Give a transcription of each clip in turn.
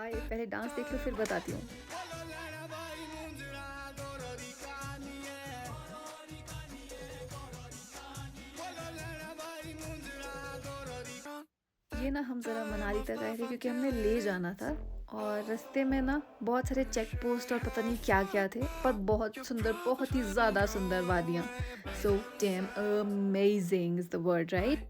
Bye, पहले dance देख लो फिर बताती हूँ। ये ना हम ज़रा मनाली तक आए थे क्योंकि हमने ले जाना था और रास्ते में ना बहुत सारे चेक पोस्ट और पता नहीं क्या क्या थे, पर बहुत सुंदर, बहुत ही ज़्यादा सुंदर वादियाँ। So damn amazing is the word, right?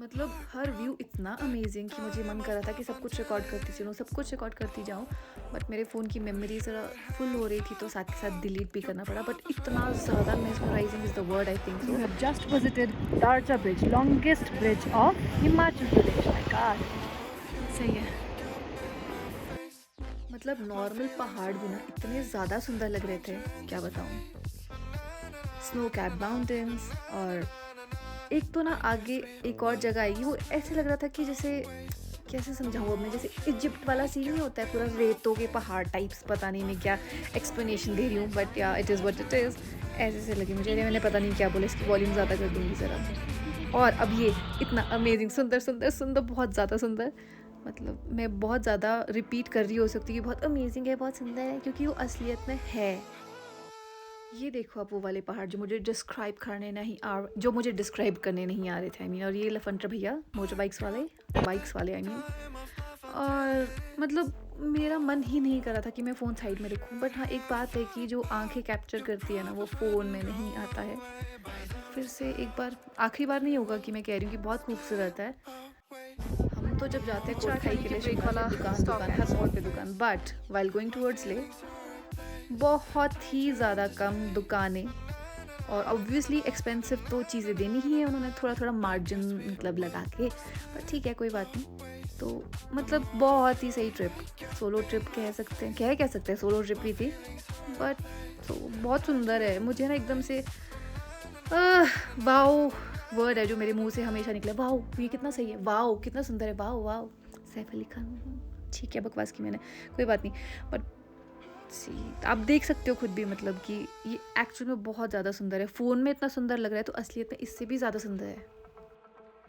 मतलब हर व्यू इतना अमेजिंग कि मुझे मन कर रहा था कि सब कुछ रिकॉर्ड करती चलूँ, सब कुछ रिकॉर्ड करती जाऊँ, बट मेरे फ़ोन की मेमोरी ज़रा फुल हो रही थी तो साथ के साथ डिलीट भी करना पड़ा। बट इतना ज़्यादा mesmerising is the word, I think You so. have just visited Darja Bridge, longest bridge of Himachal Pradesh. My God. सही है। मतलब नॉर्मल पहाड़ भी ना इतने ज़्यादा सुंदर लग रहे थे, क्या बताऊँ। स्नो कैप माउंटेन्स और एक तो ना आगे एक और जगह आएगी, वो ऐसे लग रहा था कि जैसे कैसे समझाऊँ अब मैं, जैसे इजिप्ट वाला सीन नहीं होता है पूरा रेतों के पहाड़ टाइप्स, पता नहीं मैं क्या एक्सप्लेनेशन दे रही हूँ, बट या it is what it is. ऐसे से लगी मुझे, मैंने पता नहीं क्या बोला, इसकी वॉल्यूम ज़्यादा कर दूँगी ज़रा। और अब ये इतना अमेजिंग, सुंदर सुंदर सुंदर, बहुत ज़्यादा सुंदर। मतलब मैं बहुत ज़्यादा रिपीट कर रही हो सकती कि बहुत अमेजिंग है, बहुत सुंदर है, क्योंकि वो असलियत में है। ये देखो आप वो वाले पहाड़ जो मुझे डिस्क्राइब करने नहीं आ रहे थे, आई मीन। और ये लफंटर भैया मोटर बाइक्स वाले, आई मीन। और मतलब मेरा मन ही नहीं कर रहा था कि मैं फ़ोन साइड में रखूं, बट हाँ एक बात है कि जो आंखें कैप्चर करती है ना वो फ़ोन में नहीं आता है। फिर से एक बार, आखिरी बार नहीं होगा कि मैं कह रही हूँ कि बहुत खूबसूरत है। हम तो जब जाते हैं कोट खाई के लिए शिमला से, दुकान दुकान, हर मोड़ पे दुकान, बट वाइल गोइंग टूवर्ड्स ले बहुत ही ज़्यादा कम दुकानें। और ऑब्वियसली एक्सपेंसिव तो चीज़ें देनी ही है, उन्होंने थोड़ा थोड़ा मार्जिन मतलब लगा के, पर ठीक है कोई बात नहीं। तो मतलब बहुत ही सही ट्रिप, सोलो ट्रिप कह सकते हैं, कह सकते हैं सोलो ट्रिप ही थी, बट तो बहुत सुंदर है। मुझे ना एकदम से वाओ वर्ड है जो मेरे मुंह से हमेशा निकले, वाओ ये कितना सही है, वाओ कितना सुंदर है, वाओ वाओ। सैफ अली खान, ठीक है बकवास की मैंने, कोई बात नहीं। बट सी, आप देख सकते हो खुद भी, मतलब कि ये एक्चुअल में बहुत ज़्यादा सुंदर है। फ़ोन में इतना सुंदर लग रहा है तो असलियत में इससे भी ज़्यादा सुंदर है।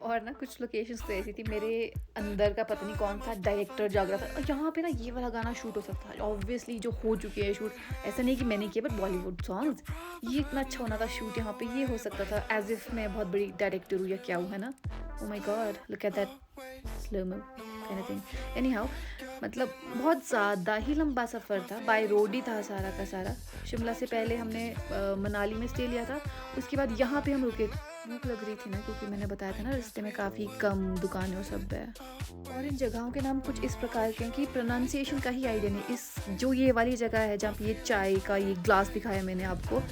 और ना कुछ लोकेशंस तो ऐसी थी, मेरे अंदर का पता नहीं कौन सा डायरेक्टर जाग रहा था, और यहाँ पे ना ये वाला गाना शूट हो सकता है, ऑब्वियसली जो हो चुके हैं शूट, ऐसा नहीं कि मैंने किया, बट बॉलीवुड सॉन्ग्स, ये इतना अच्छा होना था शूट यहाँ पे, ये हो सकता था, एज इफ मैं बहुत बड़ी डायरेक्टर हूँ या क्या हूँ, है ना। Oh my god, look at that slow mo kind of thing. Anyhow, मतलब बहुत ज़्यादा ही लंबा सफ़र था, बाय रोड ही था सारा का सारा। शिमला से पहले हमने मनाली में स्टे लिया था, उसके बाद यहाँ पे हम रुके। भूख लग रही थी ना, क्योंकि मैंने बताया था ना रास्ते में काफ़ी कम दुकानें और सब है। और इन जगहों के नाम कुछ इस प्रकार के हैं कि प्रोनाउंसिएशन का ही आइडिया नहीं। इस जो ये वाली जगह है जहाँ पे ये चाय का ये ग्लास दिखाया मैंने आपको,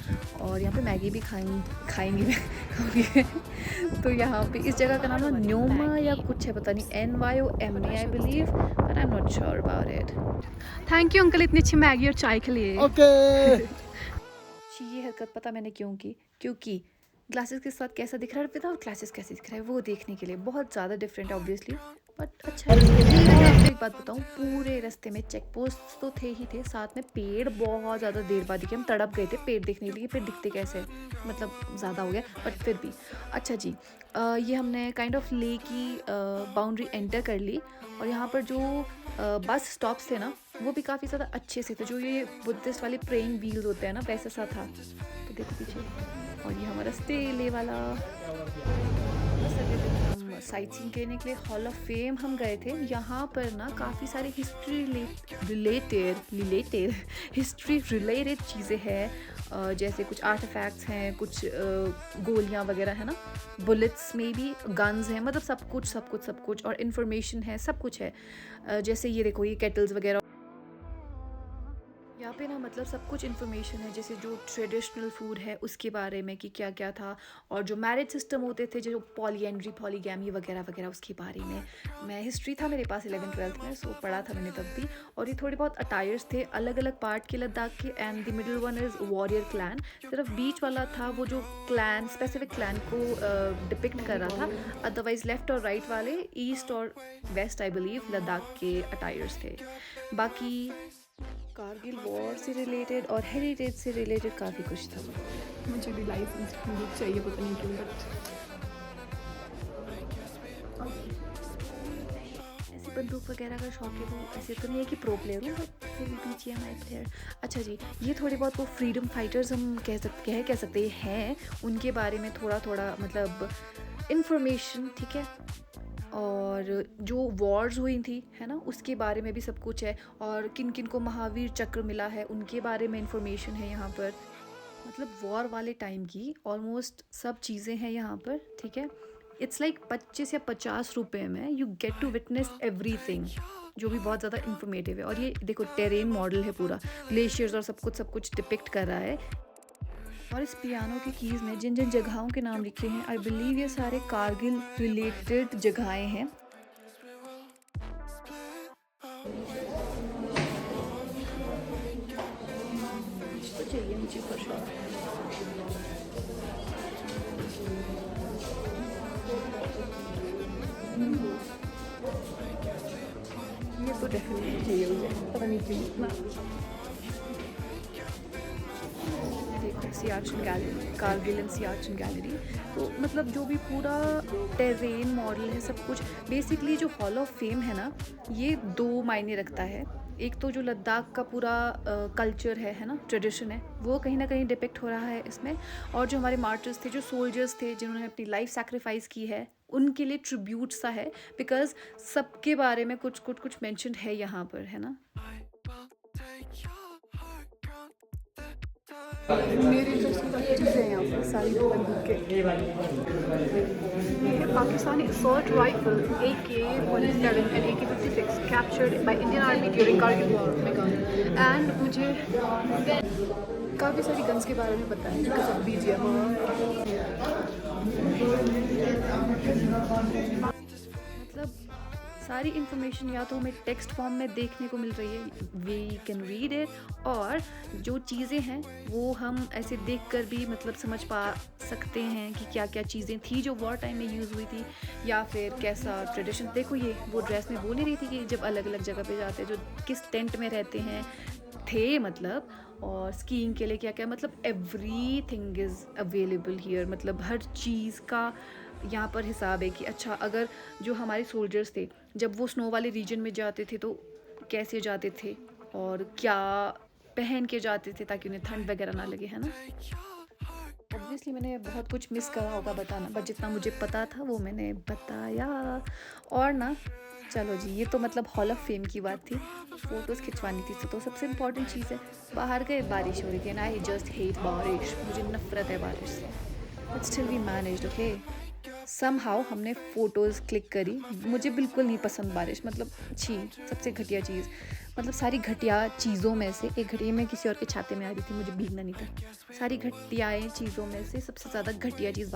और यहाँ पे मैगी भी खाएंगी मैं खाऊंगी तो यहाँ पे इस जगह का नाम ना न्योमा या कुछ है, पता नहीं, NYOMA I believe, but I am not sure about it. Thank you uncle इतनी अच्छी मैगी और चाय के लिए। ओके। ये हरकत पता मैंने क्यों की, क्योंकि ग्लासेस के साथ कैसा दिख रहा है, विदाउट ग्लासेस कैसे दिख रहा है, वो देखने के लिए। बहुत ज़्यादा डिफरेंट है ऑब्वियसली, बट अच्छा है। मैं आपको एक बात बताऊँ, पूरे रास्ते में चेक पोस्ट तो थे ही थे, साथ में पेड़ बहुत ज़्यादा देर बाद दिखे। हम तड़प गए थे पेड़ देखने के लिए, पेड़ दिखते कैसे, मतलब ज़्यादा हो गया, बट फिर भी अच्छा जी। ये हमने काइंड ऑफ ले की बाउंड्री एंटर कर ली, और यहाँ पर जो बस स्टॉप्स थे ना वो भी काफ़ी ज़्यादा अच्छे से थे, जो ये बुद्धिस्ट वाले प्रेइंग व्हील्स होते हैं ना, वैसा सा था। तो देखो पीछे, और ये हमारा स्टे वाला। बस अगले दिन हम साइट सीइंग करने के लिए हॉल ऑफ फेम हम गए थे। यहाँ पर ना काफ़ी सारी हिस्ट्री रिलेटेड चीज़ें हैं, जैसे कुछ आर्टिफैक्ट्स हैं, कुछ गोलियाँ वगैरह है ना, बुलेट्स में भी, गन्स हैं, मतलब सब कुछ और इन्फॉर्मेशन है, सब कुछ है। जैसे ये देखो, ये केटल्स वगैरह यहाँ पे ना, मतलब सब कुछ इन्फॉर्मेशन है, जैसे जो ट्रेडिशनल फूड है उसके बारे में कि क्या क्या था, और जो मैरिज सिस्टम होते थे, जो पॉलीएंड्री पॉलीगैमी वगैरह वगैरह, उसके बारे में। मैं हिस्ट्री था मेरे पास 11th-12th में, सो पढ़ा था मैंने तब भी। और ये थोड़े बहुत अटायर्स थे अलग अलग पार्ट के लद्दाख के, and the middle one is warrior clan. सिर्फ बीच वाला था वो जो क्लैन, स्पेसिफिक क्लैन को डिपिक्ट कर रहा था, अदरवाइज लेफ्ट और राइट वाले, ईस्ट और वेस्ट आई बिलीव, लद्दाख के अटायर्स थे। बाकी कारगिल वॉर से रिलेटेड और हेरिटेज से रिलेटेड काफ़ी कुछ था। मुझे भी लाइसेंस चाहिए, पता नहीं क्यों, बट ऐसी बंदूक वगैरह का शौक है, वो ऐसे तो नहीं है कि प्रो प्लेयर हूँ, बट फिर भी BGMI प्लेयर। अच्छा जी, ये थोड़े बहुत वो फ्रीडम फाइटर्स हम कह सकते हैं, उनके बारे में थोड़ा थोड़ा मतलब इन्फॉर्मेशन, ठीक है। और जो वॉर्स हुई थी है ना, उसके बारे में भी सब कुछ है, और किन किन को महावीर चक्र मिला है उनके बारे में इंफॉर्मेशन है यहाँ पर। मतलब वॉर वाले टाइम की ऑलमोस्ट सब चीज़ें हैं यहाँ पर, ठीक है। इट्स लाइक 25 या 50 रुपए में you get to witness everything, जो भी बहुत ज़्यादा इंफॉर्मेटिव है। और ये देखो टेरेन मॉडल है पूरा, ग्लेशियर्स और सब कुछ डिपिक्ट कर रहा है। और इस पियानो की कीज़ में जिन जिन जगहों के नाम लिखे हैं, आई बिलीव ये सारे कारगिल रिलेटेड जगहें हैं। तो चाहिए मुझे फॉर श्योर। ये तो डेफिनेटली चाहिए मुझे, पता नहीं क्यों इतना। देखो Siachen gallery, Kargil and Siachen gallery. तो मतलब जो भी पूरा टेरेन मॉडल है सब कुछ, बेसिकली जो हॉल ऑफ फेम है ना, ये दो मायने रखता है। एक तो जो लद्दाख का पूरा कल्चर है ना, ट्रेडिशन है, वो कहीं ना कहीं डिपिक्ट हो रहा है इसमें। और जो हमारे मार्टर्स थे, जो सोल्जर्स थे जिन्होंने अपनी लाइफ सैक्रिफाइस की है, उनके लिए ट्रिब्यूट सा है, बिकॉज सबके बारे में कुछ मेंशन है यहाँ पर, है ना। मेरे इंटरेस्ट की काफ़ी चीज़ें हैं यहाँ पर, सारी बंदूक के। ये है Pakistani assault rifle AK-47 and AK-56 captured by Indian army during Kargil war. My God. And मुझे काफ़ी सारी गन्स के बारे में पता है बिकॉज ऑफ BGMI। मतलब सारी इन्फॉर्मेशन या तो हमें टेक्स्ट फॉर्म में देखने को मिल रही है, वी कैन रीड इट, और जो चीज़ें हैं वो हम ऐसे देखकर भी मतलब समझ पा सकते हैं कि क्या क्या चीज़ें थी जो वॉर टाइम में यूज़ हुई थी, या फिर कैसा ट्रेडिशन। देखो ये वो ड्रेस में बोल नहीं रही थी कि जब अलग अलग जगह पे जाते हैं, जो किस टेंट में रहते हैं थे मतलब, और स्कीइंग के लिए क्या क्या, मतलब every thing is available here. मतलब हर चीज़ का यहाँ पर हिसाब है कि अच्छा अगर जो हमारे सोल्जर्स थे जब वो स्नो वाले रीजन में जाते थे तो कैसे जाते थे और क्या पहन के जाते थे ताकि उन्हें ठंड वगैरह ना लगे, है ना। ऑब्वियसली मैंने बहुत कुछ मिस करा होगा बताना, बट जितना मुझे पता था वो मैंने बताया। और ना चलो जी, ये तो मतलब हॉल ऑफ फेम की बात थी, फ़ोटोज़ खिंचवानी थी तो सबसे इम्पॉर्टेंट चीज़ है। बाहर गए, बारिश हो रही थी, एंड आई जस्ट हेट बारिश, मुझे नफरत है बारिश से, but still we managed. Okay, somehow हमने फ़ोटोज़ क्लिक करी। मुझे बिल्कुल नहीं पसंद बारिश, मतलब छी, सबसे घटिया चीज़। मतलब सारी घटिया चीज़ों में से एक घटिया, मैं किसी और के छाते में आ रही थी, मुझे भीगना नहीं था। सारी घटियाएँ चीज़ों में से सबसे ज़्यादा घटिया चीज़ बारिश।